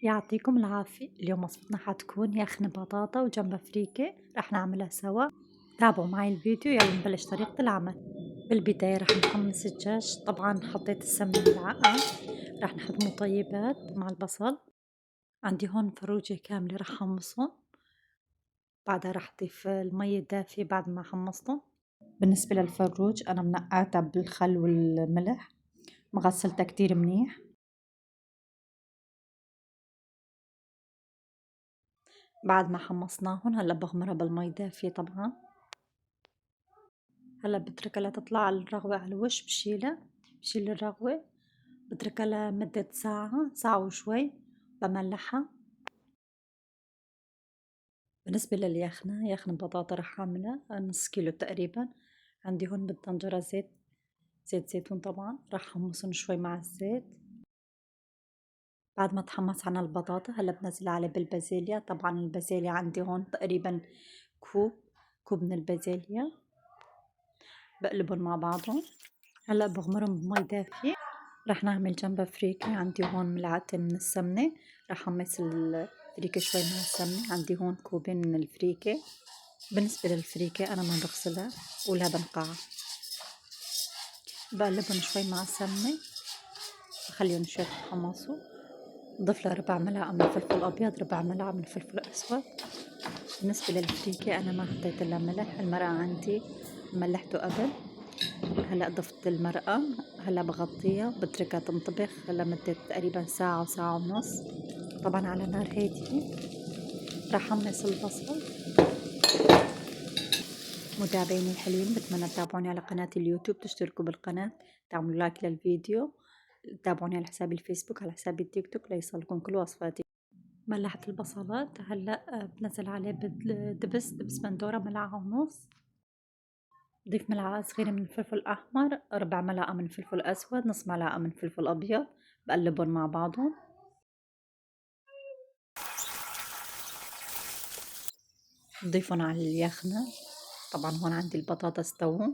يعطيكم العافية. اليوم وصفتنا حتكون يخن بطاطا وجنبها فريكة، رح نعملها سوا. تابعوا معي الفيديو، يلا نبلش طريقة العمل. بالبداية رح نحمص الدجاج. طبعا حطيت السمنة ملعقة. رح نحط مطيبات مع البصل. عندي هون فروجة كاملة رح حمصهم. بعدها رح أضيف المية الدافية بعد ما حمصتهم. بالنسبة للفروج أنا منقعتها بالخل والملح، مغسلتها كتير منيح. بعد ما حمصناهن هلا بغمرها بالمي الدافية طبعا. هلا بتركها لتطلع الرغوة على الوش، بشيل الرغوة، بتركها لمدة ساعة، ساعة وشوي، بملحها. بالنسبة لليخنة، يخنة بطاطا رح أعملها نص كيلو تقريبا. عندي هون بالطنجرة زيت زيتون طبعا، رح حمصهم شوي مع الزيت. بعد ما تحمص عنا البطاطا هلا بنزل عليه بالبازيليا. طبعا البازيليا عندي هون تقريبا كوب من البازيليا. بقلبهم مع بعضهم. هلا بغمرهم بمي دافية. رح نعمل جنبها فريكة. عندي هون ملعقتين من السمنة. رح حمص الفريكة شوي مع السمنة. عندي هون كوبين من الفريكة. بالنسبة للفريكة أنا ما بغسلها ولا بنقعها، بقلبهم شوي مع السمنة، بخليهم شوي يتحمصوا. بضيف لها ربع ملعقة من فلفل أبيض، ربع ملعقة من فلفل أسود. بالنسبة للفريكة أنا ما حطيت لها ملح، المرقة عندي ملحته قبل. هلا ضفت المرقة. هلا بغطيها بتركها تنطبخ لمدة تقريبا ساعة وساعة ونص، طبعا على نار هادية. رح حمص البصل. متابعيني الحلوين بتمنى تتابعوني على قناة اليوتيوب، تشتركوا بالقناة، تعملوا لايك للفيديو، تابعوني على حساب الفيسبوك، على حساب التيك توك ليصلكم كل وصفاتي. ملحت البصلات. هلا بنزل عليه دبس بندورة ملعقة ونص. ضيف ملعقة صغيرة من الفلفل الأحمر، ربع ملعقة من فلفل أسود، نص ملعقة من فلفل أبيض. بقلبهم مع بعضهم. بضيفهم على اليخنة. طبعا هون عندي البطاطا استووا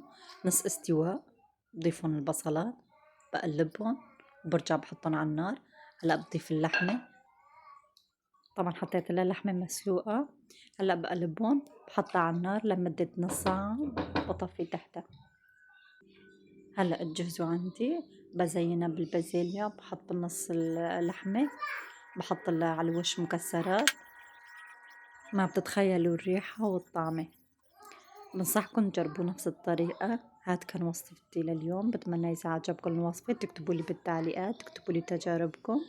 نص استواء. بضيفهم البصلات، بقلبهم وبرجع بحطهم على النار. هلا بضيف اللحمة. طبعا حطيت لها لحمة مسلوقة. هلا بقلبهم، بحطها على النار لمدة نص ساعة، بطفي تحتها. هلا اتجهزوا عندي. بزينها بالبازيليا، بحط بالنص اللحمة، بحط لها على الوش مكسرات. ما بتتخيلوا الريحة والطعمة. بنصحكم تجربوا نفس الطريقة. هاد كان وصفتي لليوم. بتمنى إذا عجبكم الوصفة تكتبوا لي بالتعليقات، تكتبوا لي تجاربكم.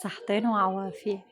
صحتين وعوافية.